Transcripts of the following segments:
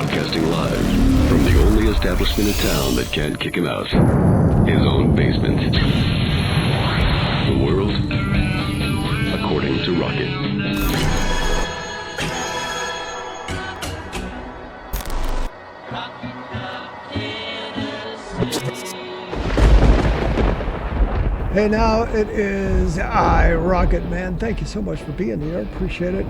Broadcasting live from the only establishment in town that can't kick him out. His own basement. The world according to Rocket. Hey, now it is Rocket Man. Thank you so much for being here. Appreciate it.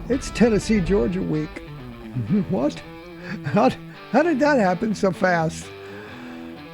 It's Tennessee, Georgia week. What? How did that happen so fast?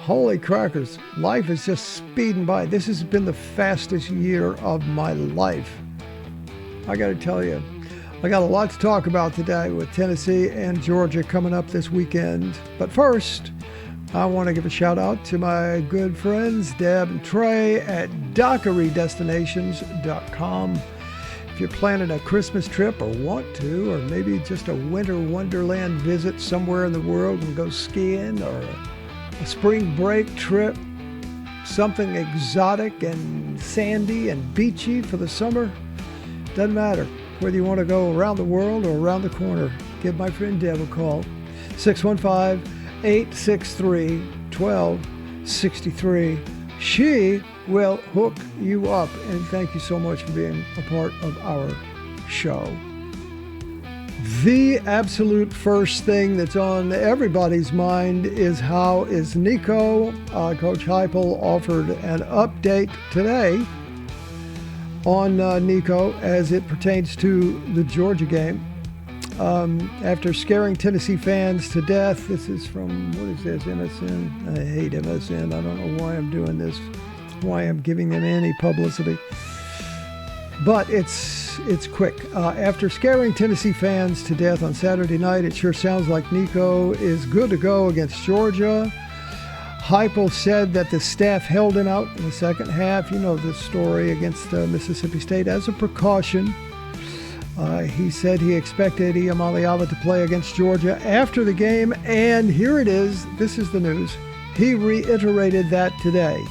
Holy crackers. Life is just speeding by. This has been the fastest year of my life. I got to tell you, I got a lot to talk about today with Tennessee and Georgia coming up this weekend. But first, I want to give a shout out to my good friends Deb and Trey at DockeryDestinations.com. If you're planning a Christmas trip or want to, or maybe just a winter wonderland visit somewhere in the world and go skiing, or a spring break trip, something exotic and sandy and beachy for the summer, doesn't matter whether you want to go around the world or around the corner. Give my friend Deb a call, 615-863-1263. She will hook you up, and thank you so much for being a part of our show. The absolute first thing that's on everybody's mind is how is Nico. Coach Heupel offered an update today on Nico as it pertains to the Georgia game. After scaring Tennessee fans to death, this is from, what is this, MSN? I hate MSN. I don't know why I'm doing this, why I'm giving them any publicity. But it's quick. After scaring Tennessee fans to death on Saturday night, it sure sounds like Nico is good to go against Georgia. Heupel said that the staff held him out in the second half. You know the story against Mississippi State as a precaution. He said he expected Iamaleava to play against Georgia after the game, and here it is. This is the news. He reiterated that today.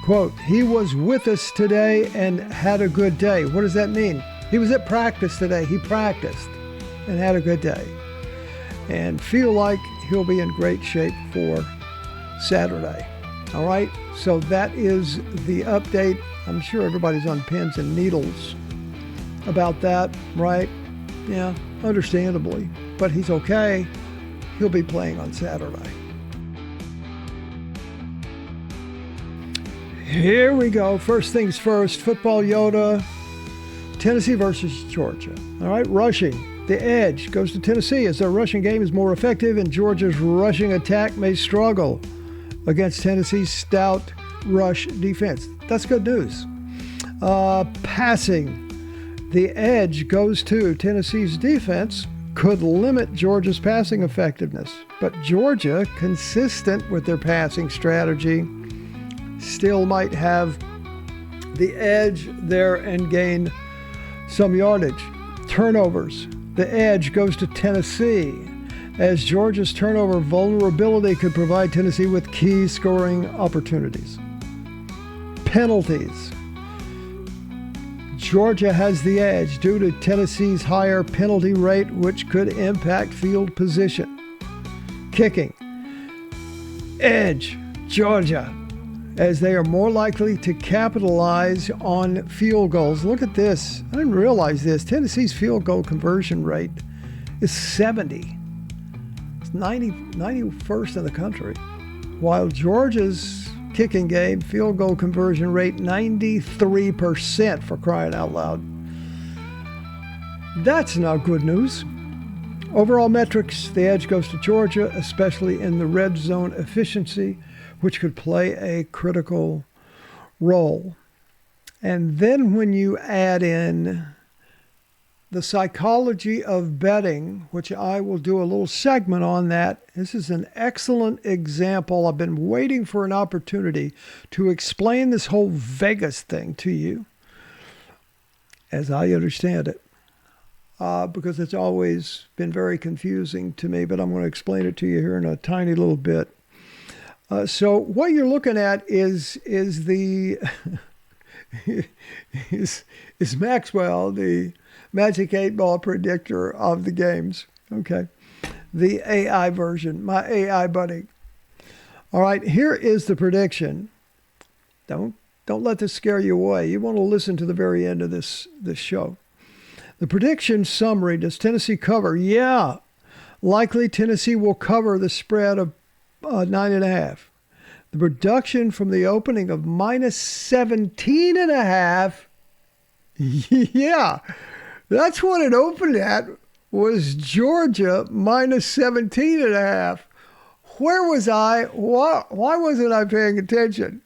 Quote, he was with us today and had a good day. What does that mean? He was at practice today. He practiced and had a good day and feel like he'll be in great shape for Saturday. All right, so that is the update. I'm sure everybody's on pins and needles about that, right? Yeah, understandably. But he's okay. He'll be playing on Saturday. Here we go. First things first. Football Yoda. Tennessee versus Georgia. All right, rushing. The edge goes to Tennessee as their rushing game is more effective and Georgia's rushing attack may struggle against Tennessee's stout rush defense. That's good news. Passing. The edge goes to Tennessee's defense, could limit Georgia's passing effectiveness. But Georgia, consistent with their passing strategy, still might have the edge there and gain some yardage. Turnovers. The edge goes to Tennessee, as Georgia's turnover vulnerability could provide Tennessee with key scoring opportunities. Penalties. Georgia has the edge due to Tennessee's higher penalty rate, which could impact field position. Kicking. Edge, Georgia, as they are more likely to capitalize on field goals. Look at this. I didn't realize this. Tennessee's field goal conversion rate is 70. It's 91st in the country. While Georgia's kicking game, field goal conversion rate 93%, for crying out loud. That's not good news. Overall metrics, the edge goes to Georgia, especially in the red zone efficiency, which could play a critical role. And then when you add in the psychology of betting, which I will do a little segment on that. This is an excellent example. I've been waiting for an opportunity to explain this whole Vegas thing to you as I understand it, because it's always been very confusing to me, but I'm going to explain it to you here in a tiny little bit. So what you're looking at is the is Maxwell, the Magic 8 Ball predictor of the games. Okay. the AI version, my AI buddy. All right, here is the prediction. Don't let this scare you away. You want to listen to the very end of this show. The prediction summary: does Tennessee cover? Yeah, likely Tennessee will cover the spread of 9.5. The production from the opening of -17.5. Yeah, that's what it opened at, was Georgia -17.5. Where was I? Why wasn't I paying attention?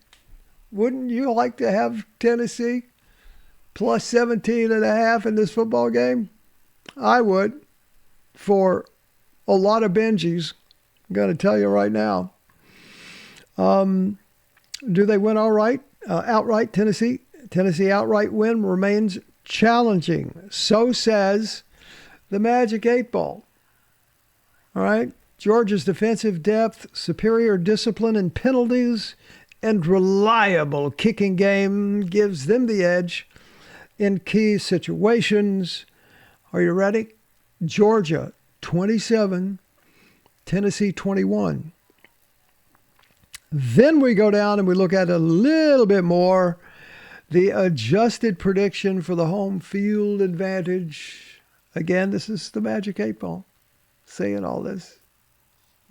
Wouldn't you like to have Tennessee plus 17.5 in this football game? I would, for a lot of Benjis. I'm going to tell you right now. Do they win outright, Tennessee? Tennessee outright win remains challenging. So says the Magic 8 Ball. All right. Georgia's defensive depth, superior discipline and penalties, and reliable kicking game gives them the edge in key situations. Are you ready? Georgia 27, Tennessee 21. Then we go down and we look at a little bit more the adjusted prediction for the home field advantage. Again, this is the Magic 8 Ball saying all this.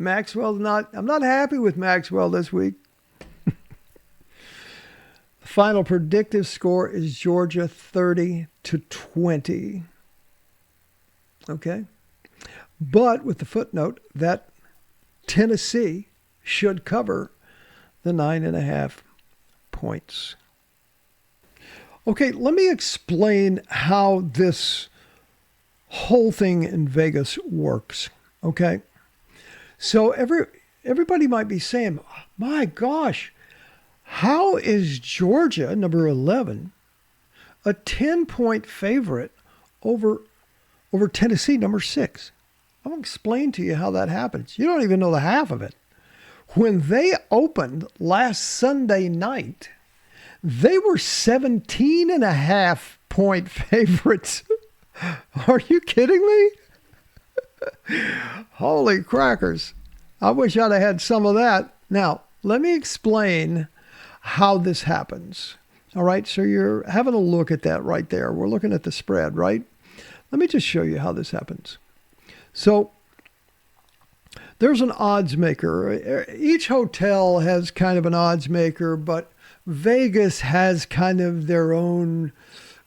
I'm not happy with Maxwell this week. The final predictive score is Georgia 30-20. Okay? But with the footnote that Tennessee should cover the 9.5 points. Okay, let me explain how this whole thing in Vegas works. Okay? So everybody might be saying, my gosh, how is Georgia, number 11, a 10-point favorite over Tennessee, number 6? I'll explain to you how that happens. You don't even know the half of it. When they opened last Sunday night, they were 17.5-point favorites. Are you kidding me? Holy crackers. I wish I'd have had some of that. Now, let me explain how this happens. All right, so you're having a look at that right there. We're looking at the spread, right? Let me just show you how this happens. So there's an odds maker. Each hotel has kind of an odds maker, but Vegas has kind of their own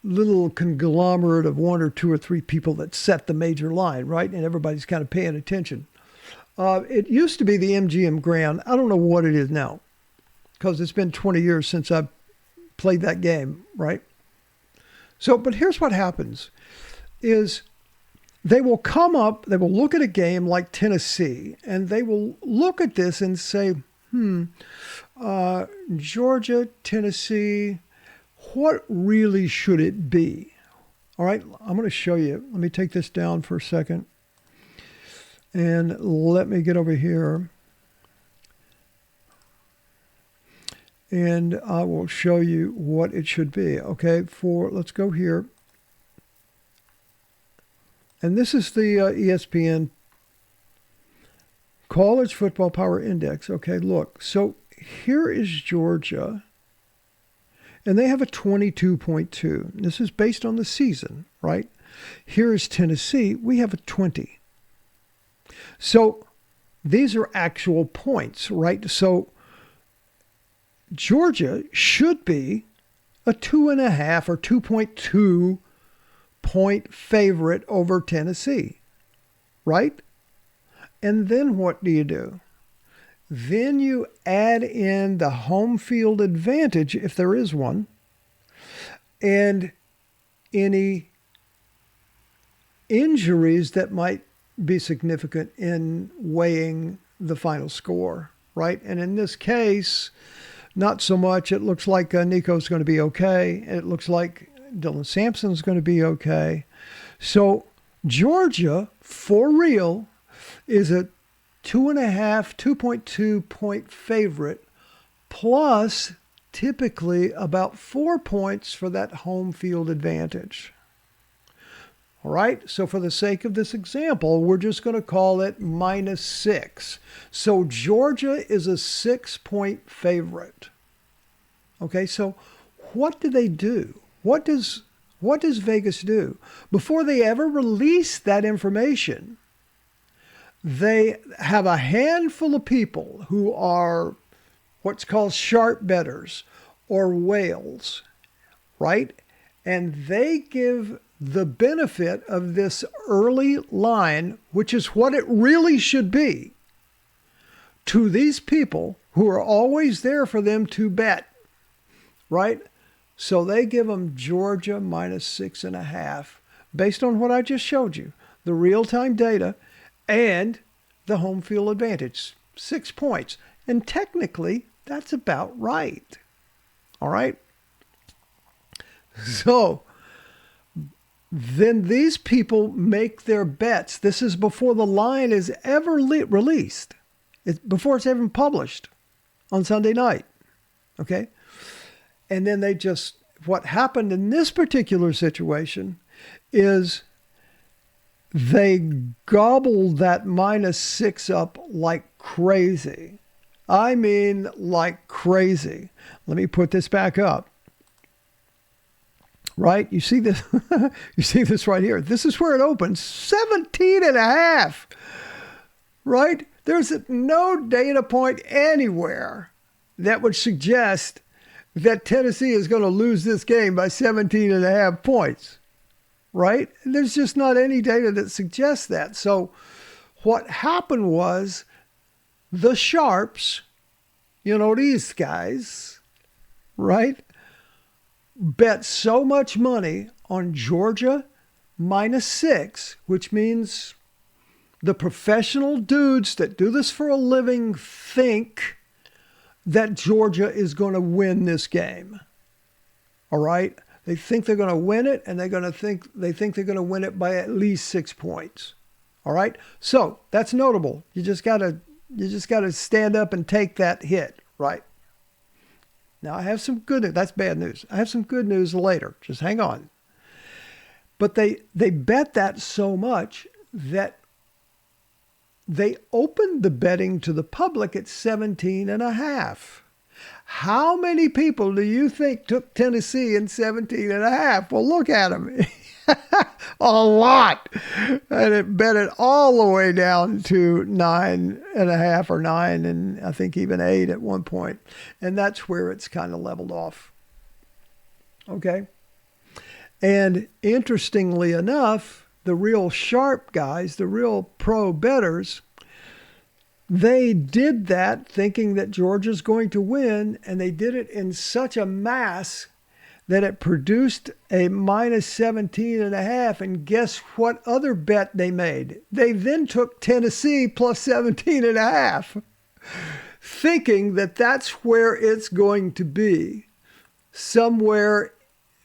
little conglomerate of 1 or 2 or 3 people that set the major line, right? And everybody's kind of paying attention. It used to be the MGM Grand. I don't know what it is now, because it's been 20 years since I've played that game, right? So, but here's what happens is they will come up, they will look at a game like Tennessee, and they will look at this and say, Georgia, Tennessee, what really should it be? All right, I'm going to show you. Let me take this down for a second. And let me get over here. And I will show you what it should be. Okay, let's go here. And this is the ESPN College Football Power Index. Okay, look. So here is Georgia. And they have a 22.2. This is based on the season, right? Here is Tennessee. We have a 20. So these are actual points, right? So Georgia should be a 2.5 or 2.2 point favorite over Tennessee, right? And then what do? Then you add in the home field advantage, if there is one, and any injuries that might be significant in weighing the final score, right? And in this case, not so much. It looks like Nico's going to be okay. It looks like Dylan Sampson's going to be okay. So Georgia, for real, is a 2.2 point favorite, plus typically about 4 points for that home field advantage. All right, so for the sake of this example, we're just going to call it -6. So Georgia is a 6-point favorite. Okay, so what do they do? What does Vegas do? Before they ever release that information, they have a handful of people who are what's called sharp bettors or whales, right? And they give the benefit of this early line, which is what it really should be, to these people who are always there for them to bet, right? So they give them Georgia -6.5 based on what I just showed you, the real-time data and the home field advantage, 6 points. And technically, that's about right. All right? So then these people make their bets. This is before the line is ever released. Before it's even published on Sunday night. Okay? And then they just, what happened in this particular situation is they gobbled that -6 up like crazy. I mean, like crazy. Let me put this back up. Right? You see this? You see this right here. This is where it opens. 17.5. Right? There's no data point anywhere that would suggest that Tennessee is going to lose this game by 17.5 points. Right? There's just not any data that suggests that. So what happened was the sharps, these guys, right, bet so much money on Georgia -6, which means the professional dudes that do this for a living think that Georgia is going to win this game. All right? They think they're going to win it, and they think they're going to win it by at least 6 points. All right? So that's notable. You just gotta stand up and take that hit, right? Now I have some good news. That's bad news. I have some good news later. Just hang on. But they bet that so much that they opened the betting to the public at 17.5. How many people do you think took Tennessee in 17.5? Well, look at them. A lot. And it bet it all the way down to 9.5 or 9, and I think even 8 at one point. And that's where it's kind of leveled off. Okay. And interestingly enough, the real sharp guys, the real pro bettors, they did that thinking that Georgia's going to win, and they did it in such a mass that it produced a -17.5. And guess what other bet they made? They then took Tennessee plus 17.5, thinking that that's where it's going to be, somewhere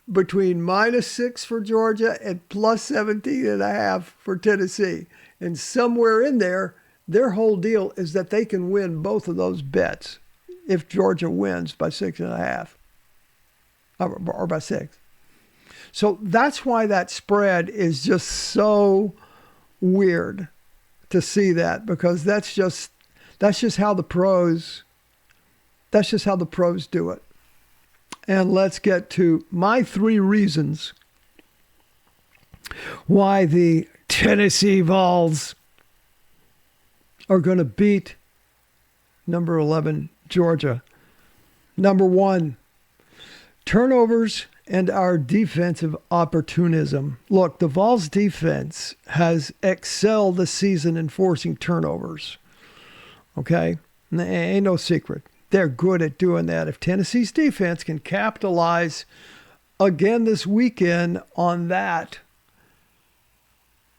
between -6 for Georgia and plus 17.5 for Tennessee. And somewhere in there, their whole deal is that they can win both of those bets if Georgia wins by 6.5 or by 6. So that's why that spread is just so weird to see that, because that's just how the pros do it. And let's get to my 3 reasons why the Tennessee Vols are going to beat number 11, Georgia. Number 1, turnovers and our defensive opportunism. Look, the Vols defense has excelled this season in forcing turnovers. Okay? Ain't no secret. They're good at doing that. If Tennessee's defense can capitalize again this weekend on that,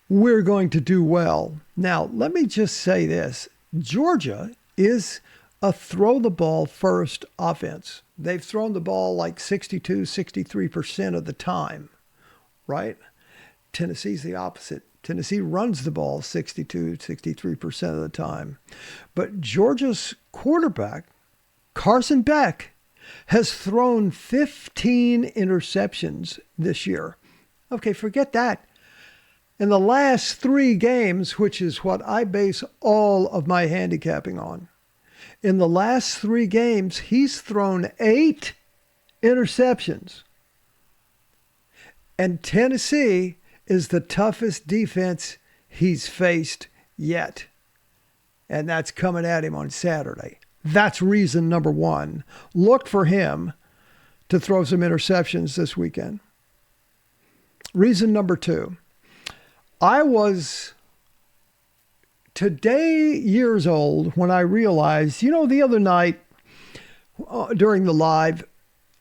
we're going to do well. Now, let me just say this. Georgia is a throw-the-ball first offense. They've thrown the ball like 62, 63% of the time, right? Tennessee's the opposite. Tennessee runs the ball 62, 63% of the time. But Georgia's quarterback, Carson Beck, has thrown 15 interceptions this year. Okay, forget that. In the last 3 games, which is what I base all of my handicapping on, in the last 3 games, he's thrown 8 interceptions. And Tennessee is the toughest defense he's faced yet. And that's coming at him on Saturday. That's reason number 1. Look for him to throw some interceptions this weekend. Reason number 2. I was today years old when I realized, the other night during the live,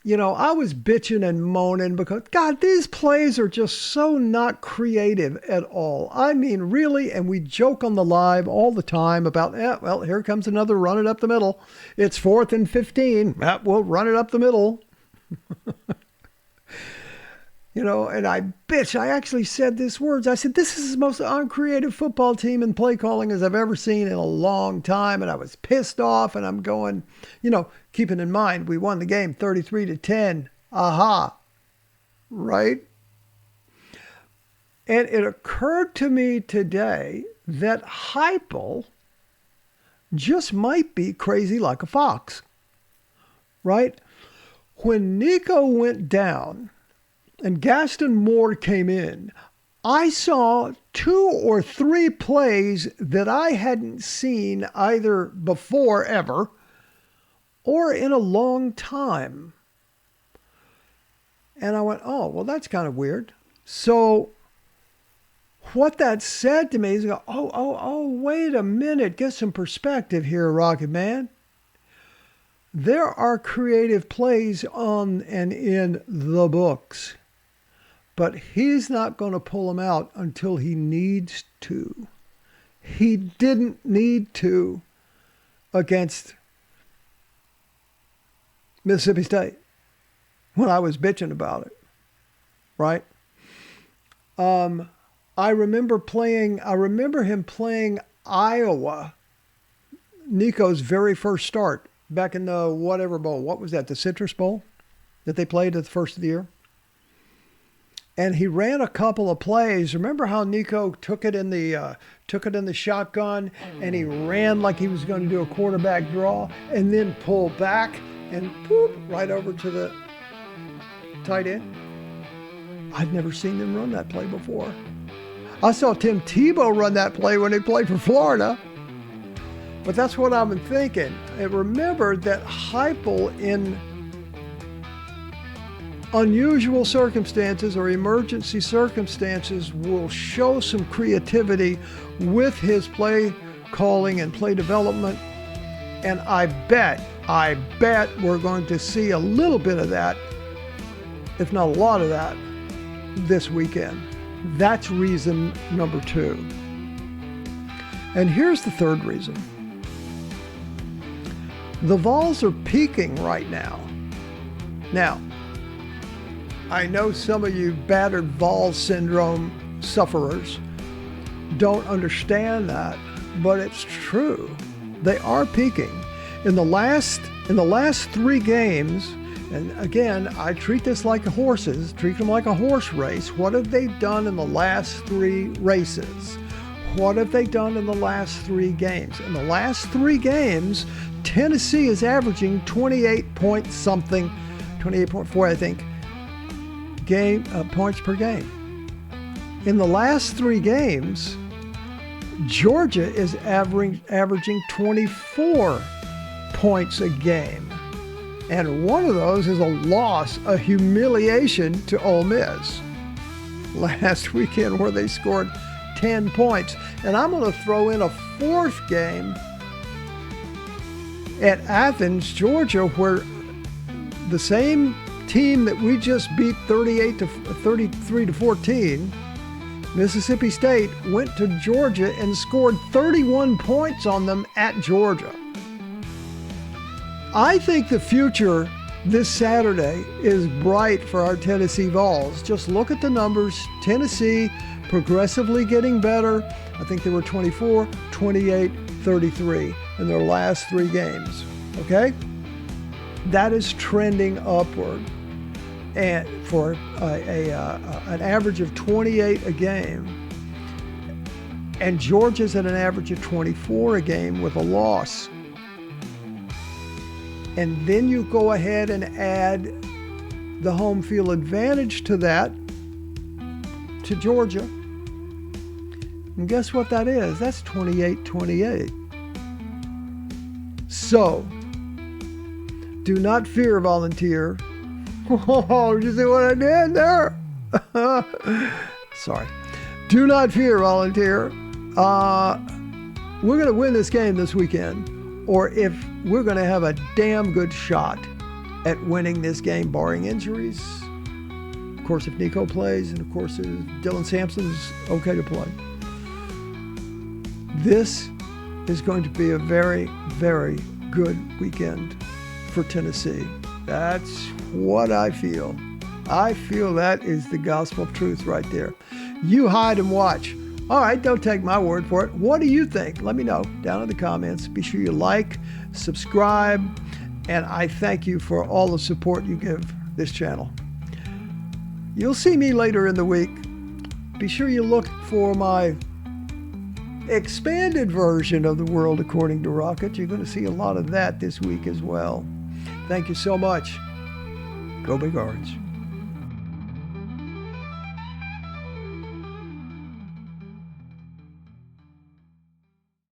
I was bitching and moaning because, God, these plays are just so not creative at all. I mean, really, and we joke on the live all the time about, here comes another run it up the middle. It's 4th and 15. We'll run it up the middle. And I bitch. I actually said these words. I said, this is the most uncreative football team in play calling as I've ever seen in a long time. And I was pissed off, and I'm going, keeping in mind, we won the game 33-10. Aha. Right? And it occurred to me today that Heupel just might be crazy like a fox. Right? When Nico went down and Gaston Moore came in, I saw 2 or 3 plays that I hadn't seen either before ever or in a long time. And I went, oh, well, that's kind of weird. So what that said to me is, wait a minute, get some perspective here, Rocket Man. There are creative plays on and in the books. But he's not going to pull them out until he needs to. He didn't need to against Mississippi State when I was bitching about it, right? I remember him playing Iowa, Nico's very first start back in the whatever bowl. What was that? The Citrus Bowl that they played at the first of the year? And he ran a couple of plays. Remember how Nico took it in the shotgun, and he ran like he was going to do a quarterback draw, and then pull back and poop right over to the tight end. I'd never seen them run that play before. I saw Tim Tebow run that play when he played for Florida. But that's what I've been thinking. And remember that Heupel, in unusual circumstances or emergency circumstances, will show some creativity with his play calling and play development. And I bet we're going to see a little bit of that, if not a lot of that, this weekend. That's reason number 2. And here's the third reason. The Vols are peaking right now. Now, I know some of you battered Vols syndrome sufferers don't understand that, but it's true. They are peaking. In the last 3 games, and again, I treat this like horses, treat them like a horse race. What have they done in the last 3 races? What have they done in the last 3 games? In the last 3 games, Tennessee is averaging 28.4, I think, points per game. In the last 3 games, Georgia is averaging 24 points a game. And one of those is a loss, a humiliation to Ole Miss last weekend, where they scored 10 points. And I'm going to throw in a 4th game at Athens, Georgia, where the same team that we just beat 33-14, Mississippi State, went to Georgia and scored 31 points on them at Georgia. I think the future this Saturday is bright for our Tennessee Vols. Just look at the numbers. Tennessee progressively getting better. I think they were 24, 28, 33 in their last 3 games. Okay? That is trending upward. And for an average of 28 a game, And Georgia's at an average of 24 a game with a loss. And then you go ahead and add the home field advantage to that, to Georgia. And guess what that is? That's 28-28. So, do not fear, Volunteer. Oh, did you see what I did there? Sorry. Do not fear, Volunteer. We're going to win this game this weekend, or if we're going to have a damn good shot at winning this game, barring injuries. Of course, if Nico plays, and of course, if Dylan Sampson's okay to play. This is going to be a very, very good weekend for Tennessee. That's what I feel. I feel that is the gospel of truth right there. You hide and watch. All right, don't take my word for it. What do you think? Let me know down in the comments. Be sure you like, subscribe, and I thank you for all the support you give this channel. You'll see me later in the week. Be sure you look for my expanded version of The World According to Rocket. You're going to see a lot of that this week as well. Thank you so much. Go Big Orange.